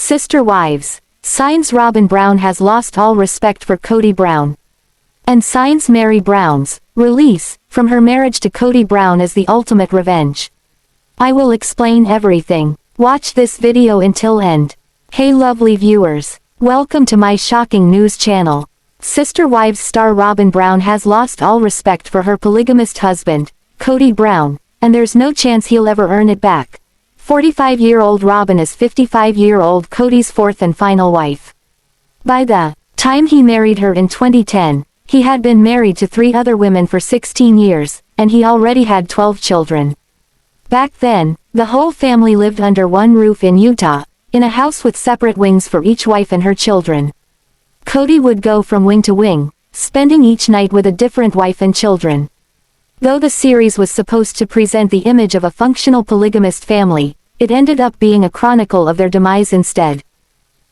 Sister wives. Signs Robyn Brown has lost all respect for Kody Brown. And signs Meri Brown's release from her marriage to Kody Brown is the ultimate revenge. I will explain everything. Watch this video until end. Hey lovely viewers. Welcome to my shocking news channel. Sister Wives star Robyn Brown has lost all respect for her polygamist husband, Kody Brown, and there's no chance he'll ever earn it back. 45-year-old Robyn is 55-year-old Kody's fourth and final wife. By the time he married her in 2010, he had been married to 3 other women for 16 years, and he already had 12 children. Back then, the whole family lived under one roof in Utah, in a house with separate wings for each wife and her children. Kody would go from wing to wing, spending each night with a different wife and children. Though the series was supposed to present the image of a functional polygamist family, it ended up being a chronicle of their demise instead.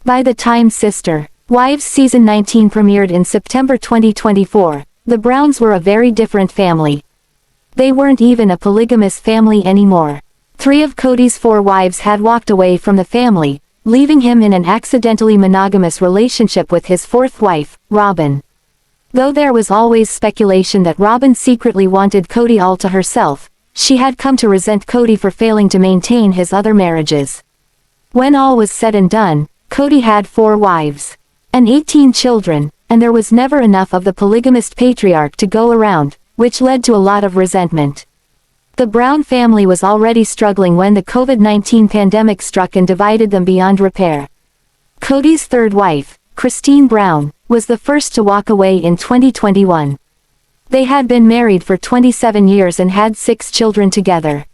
By the time Sister Wives Season 19 premiered in September 2024, the Browns were a very different family. They weren't even a polygamous family anymore. 3 of Kody's 4 wives had walked away from the family, leaving him in an accidentally monogamous relationship with his 4th wife, Robyn. Though there was always speculation that Robyn secretly wanted Kody all to herself, she had come to resent Kody for failing to maintain his other marriages. When all was said and done, Kody had 4 wives and 18 children, and there was never enough of the polygamist patriarch to go around, which led to a lot of resentment. The Brown family was already struggling when the COVID-19 pandemic struck and divided them beyond repair. Kody's 3rd wife, Christine Brown, was the first to walk away in 2021. They had been married for 27 years and had 6 children together.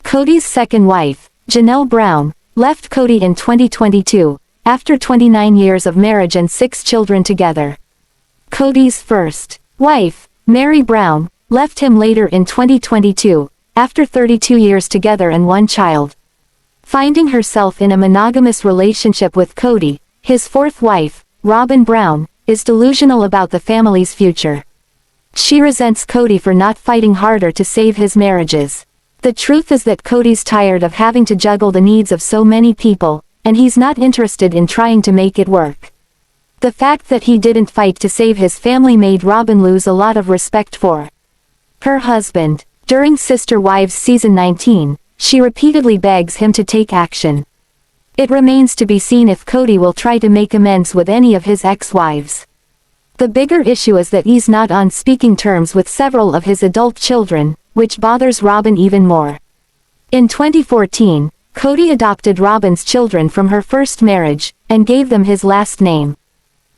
Kody's 2nd wife, Janelle Brown, left Kody in 2022, after 29 years of marriage and 6 children together. Kody's 1st wife, Meri Brown, left him later in 2022, after 32 years together and 1 child. Finding herself in a monogamous relationship with Kody, his 4th wife, Robyn Brown, is delusional about the family's future. She resents Kody for not fighting harder to save his marriages. The truth is that Kody's tired of having to juggle the needs of so many people, and he's not interested in trying to make it work. The fact that he didn't fight to save his family made Robyn lose a lot of respect for her husband. During Sister Wives Season 19, she repeatedly begs him to take action. It remains to be seen if Kody will try to make amends with any of his ex-wives. The bigger issue is that he's not on speaking terms with several of his adult children, which bothers Robyn even more. In 2014, Kody adopted Robyn's children from her first marriage, and gave them his last name.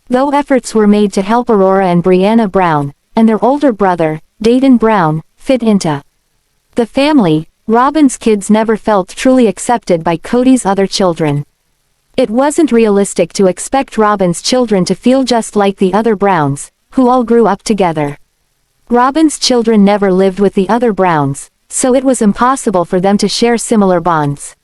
Though efforts were made to help Aurora and Brianna Brown, and their older brother, Dayton Brown, fit into the family, Robyn's kids never felt truly accepted by Kody's other children. It wasn't realistic to expect Robyn's children to feel just like the other Browns, who all grew up together. Robyn's children never lived with the other Browns, so it was impossible for them to share similar bonds.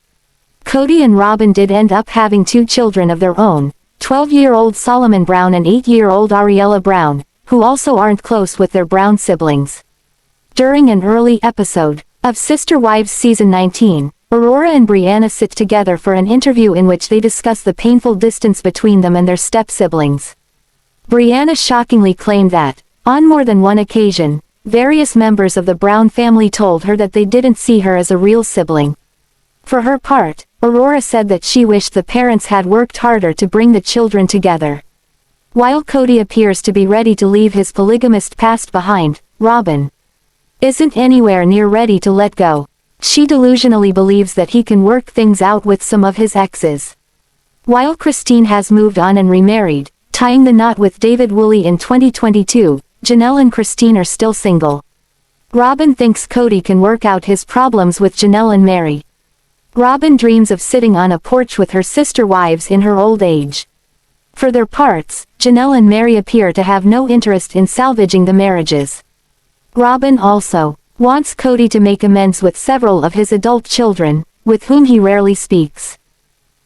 Kody and Robyn did end up having 2 children of their own, 12-year-old Solomon Brown and 8-year-old Ariella Brown, who also aren't close with their Brown siblings. During an early episode of Sister Wives Season 19, Aurora and Brianna sit together for an interview in which they discuss the painful distance between them and their step-siblings. Brianna shockingly claimed that, on more than one occasion, various members of the Brown family told her that they didn't see her as a real sibling. For her part, Aurora said that she wished the parents had worked harder to bring the children together. While Kody appears to be ready to leave his polygamist past behind, Robyn isn't anywhere near ready to let go. She delusionally believes that he can work things out with some of his exes. While Christine has moved on and remarried, tying the knot with David Woolley in 2022, Janelle and Christine are still single. Robyn thinks Kody can work out his problems with Janelle and Meri. Robyn dreams of sitting on a porch with her sister wives in her old age. For their parts, Janelle and Meri appear to have no interest in salvaging the marriages. Robyn also wants Kody to make amends with several of his adult children, with whom he rarely speaks.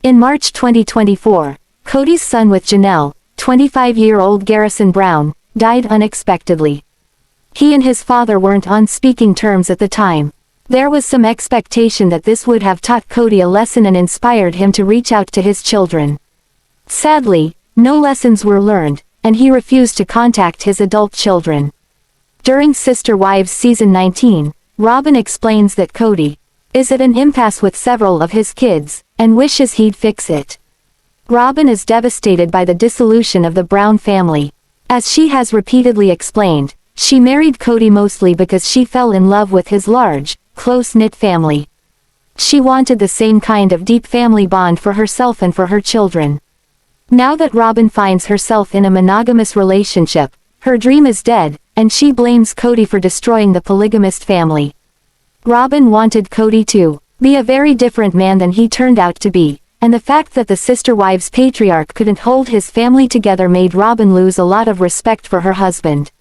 In March 2024, Kody's son with Janelle, 25-year-old Garrison Brown, died unexpectedly. He and his father weren't on speaking terms at the time. There was some expectation that this would have taught Kody a lesson and inspired him to reach out to his children. Sadly, no lessons were learned, and he refused to contact his adult children. During Sister Wives Season 19, Robyn explains that Kody is at an impasse with several of his kids, and wishes he'd fix it. Robyn is devastated by the dissolution of the Brown family. As she has repeatedly explained, she married Kody mostly because she fell in love with his large, close-knit family. She wanted the same kind of deep family bond for herself and for her children. Now that Robyn finds herself in a monogamous relationship, her dream is dead, and she blames Kody for destroying the polygamist family. Robyn wanted Kody to be a very different man than he turned out to be, and the fact that the Sister Wives patriarch couldn't hold his family together made Robyn lose a lot of respect for her husband.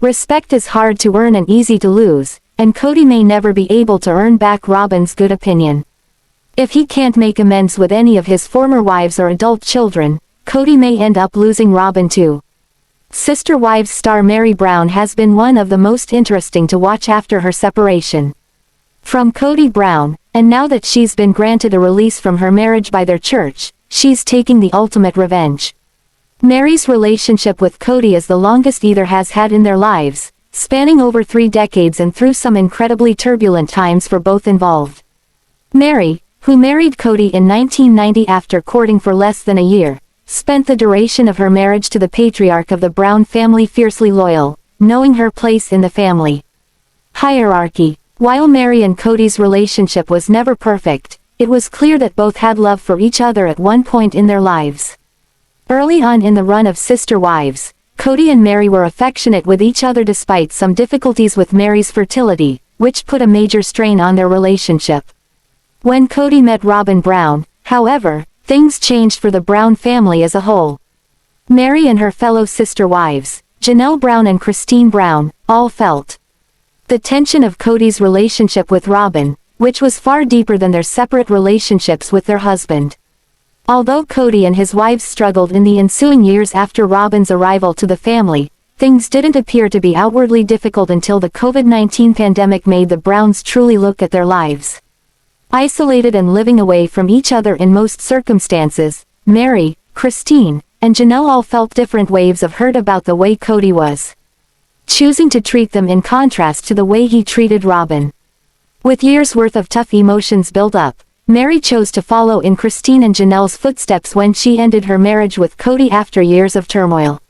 Respect is hard to earn and easy to lose, and Kody may never be able to earn back Robyn's good opinion. If he can't make amends with any of his former wives or adult children, Kody may end up losing Robyn too. Sister Wives star Meri Brown has been one of the most interesting to watch after her separation from Kody Brown, and now that she's been granted a release from her marriage by their church, she's taking the ultimate revenge. Meri's relationship with Kody is the longest either has had in their lives, spanning over 3 decades and through some incredibly turbulent times for both involved. Meri, who married Kody in 1990 after courting for less than a year, spent the duration of her marriage to the patriarch of the Brown family fiercely loyal, knowing her place in the family hierarchy. While Meri and Kody's relationship was never perfect, it was clear that both had love for each other at one point in their lives. Early on in the run of Sister Wives, Kody and Meri were affectionate with each other despite some difficulties with Meri's fertility, which put a major strain on their relationship. When Kody met Robyn Brown, however, things changed for the Brown family as a whole. Meri and her fellow sister wives, Janelle Brown and Christine Brown, all felt the tension of Kody's relationship with Robyn, which was far deeper than their separate relationships with their husband. Although Kody and his wives struggled in the ensuing years after Robyn's arrival to the family, things didn't appear to be outwardly difficult until the COVID-19 pandemic made the Browns truly look at their lives. Isolated and living away from each other in most circumstances, Meri, Christine, and Janelle all felt different waves of hurt about the way Kody was choosing to treat them in contrast to the way he treated Robyn. With years' worth of tough emotions built up, Meri chose to follow in Christine and Janelle's footsteps when she ended her marriage with Kody after years of turmoil.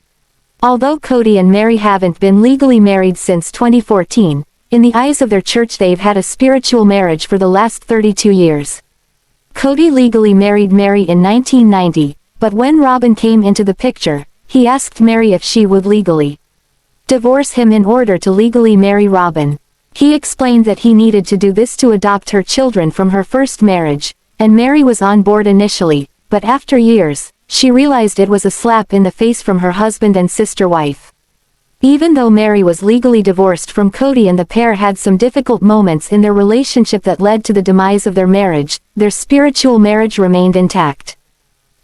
Although Kody and Meri haven't been legally married since 2014, in the eyes of their church they've had a spiritual marriage for the last 32 years. Kody legally married Meri in 1990, but when Robyn came into the picture, he asked Meri if she would legally divorce him in order to legally marry Robyn. He explained that he needed to do this to adopt her children from her first marriage, and Meri was on board initially, but after years, she realized it was a slap in the face from her husband and sister wife. Even though Meri was legally divorced from Kody and the pair had some difficult moments in their relationship that led to the demise of their marriage, their spiritual marriage remained intact.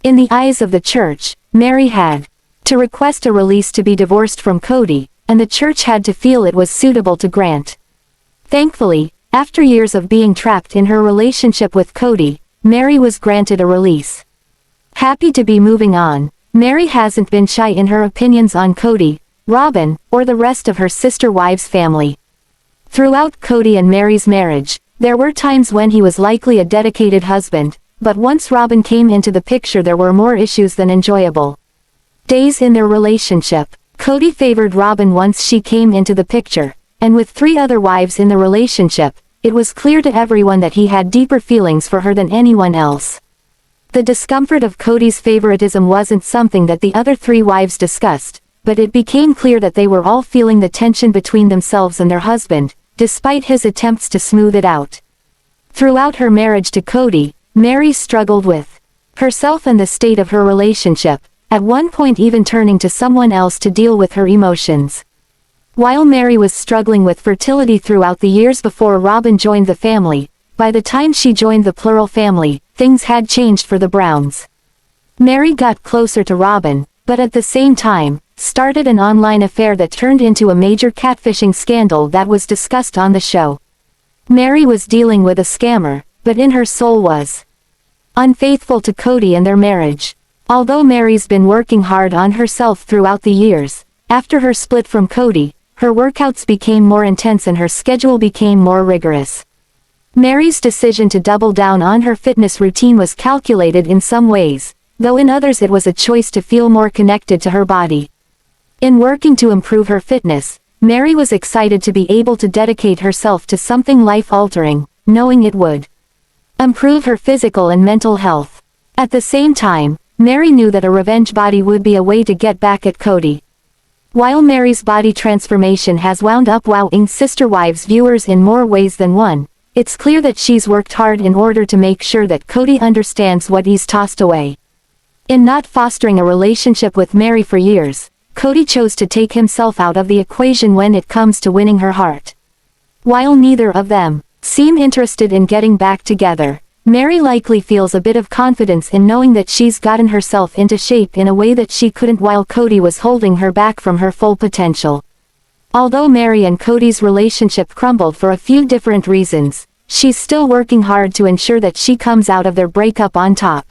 In the eyes of the church, Meri had to request a release to be divorced from Kody, and the church had to feel it was suitable to grant. Thankfully, after years of being trapped in her relationship with Kody, Meri was granted a release. Happy to be moving on, Meri hasn't been shy in her opinions on Kody, Robyn, or the rest of her sister wives' family. Throughout Kody and Meri's marriage, there were times when he was likely a dedicated husband, but once Robyn came into the picture there were more issues than enjoyable days in their relationship. Kody favored Robyn once she came into the picture, and with 3 other wives in the relationship, it was clear to everyone that he had deeper feelings for her than anyone else. The discomfort of Kody's favoritism wasn't something that the other 3 wives discussed, but it became clear that they were all feeling the tension between themselves and their husband, despite his attempts to smooth it out. Throughout her marriage to Kody, Meri struggled with herself and the state of her relationship, at one point even turning to someone else to deal with her emotions. While Meri was struggling with fertility throughout the years before Robyn joined the family, by the time she joined the plural family, things had changed for the Browns. Meri got closer to Robyn, but at the same time, started an online affair that turned into a major catfishing scandal that was discussed on the show. Meri was dealing with a scammer, but in her soul was unfaithful to Kody and their marriage. Although Meri's been working hard on herself throughout the years, after her split from Kody, her workouts became more intense and her schedule became more rigorous. Meri's decision to double down on her fitness routine was calculated in some ways, though in others it was a choice to feel more connected to her body. In working to improve her fitness, Meri was excited to be able to dedicate herself to something life-altering, knowing it would improve her physical and mental health. At the same time, Meri knew that a revenge body would be a way to get back at Kody. While Meri's body transformation has wound up wowing Sister Wives viewers in more ways than one, it's clear that she's worked hard in order to make sure that Kody understands what he's tossed away. In not fostering a relationship with Meri for years, Kody chose to take himself out of the equation when it comes to winning her heart. While neither of them seem interested in getting back together, Meri likely feels a bit of confidence in knowing that she's gotten herself into shape in a way that she couldn't while Kody was holding her back from her full potential. Although Meri and Kody's relationship crumbled for a few different reasons, she's still working hard to ensure that she comes out of their breakup on top.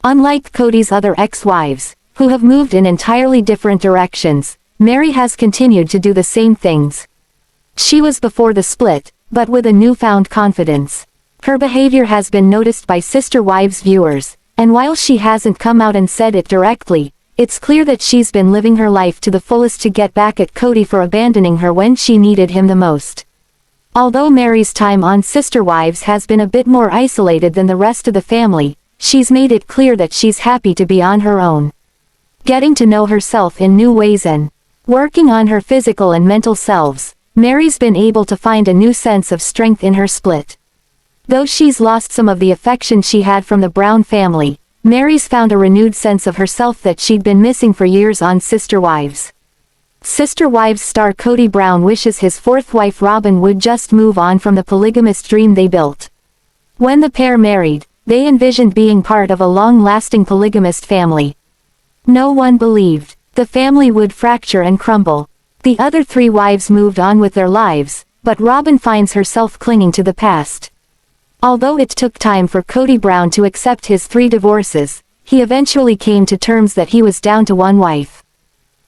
Unlike Kody's other ex-wives, who have moved in entirely different directions, Meri has continued to do the same things she was before the split, but with a newfound confidence. Her behavior has been noticed by Sister Wives viewers, and while she hasn't come out and said it directly, it's clear that she's been living her life to the fullest to get back at Kody for abandoning her when she needed him the most. Although Meri's time on Sister Wives has been a bit more isolated than the rest of the family, she's made it clear that she's happy to be on her own, getting to know herself in new ways and working on her physical and mental selves. Meri's been able to find a new sense of strength in her split. Though she's lost some of the affection she had from the Brown family, Meri's found a renewed sense of herself that she'd been missing for years on Sister Wives. Sister Wives star Kody Brown wishes his fourth wife Robyn would just move on from the polygamous dream they built. When the pair married, they envisioned being part of a long-lasting polygamist family. No one believed the family would fracture and crumble. The other three wives moved on with their lives, but Robyn finds herself clinging to the past. Although it took time for Kody Brown to accept his 3 divorces, he eventually came to terms that he was down to one wife.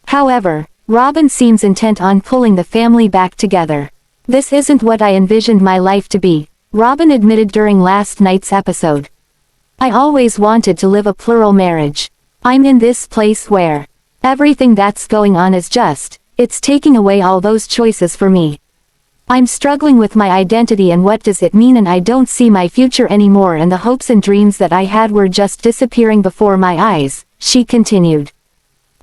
However, Robyn seems intent on pulling the family back together. "This isn't what I envisioned my life to be," Robyn admitted during last night's episode. "I always wanted to live a plural marriage. I'm in this place where everything that's going on is it's taking away all those choices for me. I'm struggling with my identity and what does it mean, and I don't see my future anymore, and the hopes and dreams that I had were just disappearing before my eyes," she continued.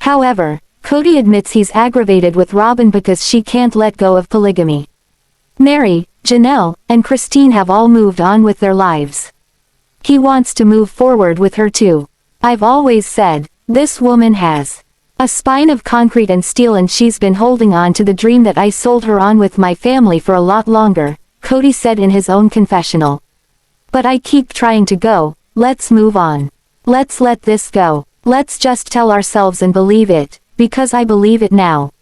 However, Kody admits he's aggravated with Robyn because she can't let go of polygamy. Meri, Janelle, and Christine have all moved on with their lives. He wants to move forward with her too. "I've always said, this woman has a spine of concrete and steel, and she's been holding on to the dream that I sold her on with my family for a lot longer," Kody said in his own confessional. "But I keep trying to go, let's move on. Let's let this go. Let's just tell ourselves and believe it, because I believe it now.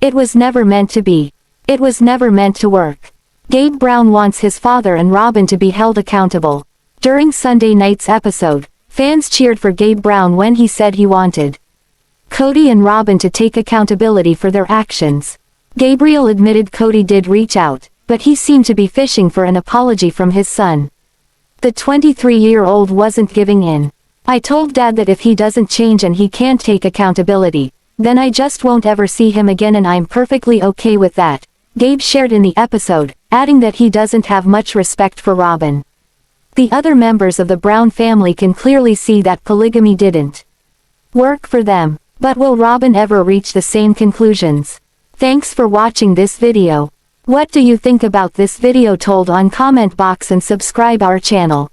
It was never meant to be. It was never meant to work." Gabe Brown wants his father and Robyn to be held accountable. During Sunday night's episode, fans cheered for Gabe Brown when he said he wanted Kody and Robyn to take accountability for their actions. Gabriel admitted Kody did reach out, but he seemed to be fishing for an apology from his son. The 23-year-old wasn't giving in. "I told Dad that if he doesn't change and he can't take accountability, then I just won't ever see him again, and I'm perfectly okay with that," Gabe shared in the episode, adding that he doesn't have much respect for Robyn. The other members of the Brown family can clearly see that polygamy didn't work for them. But will Robyn ever reach the same conclusions? Thanks for watching this video. What do you think about this video? Told on comment box and subscribe our channel.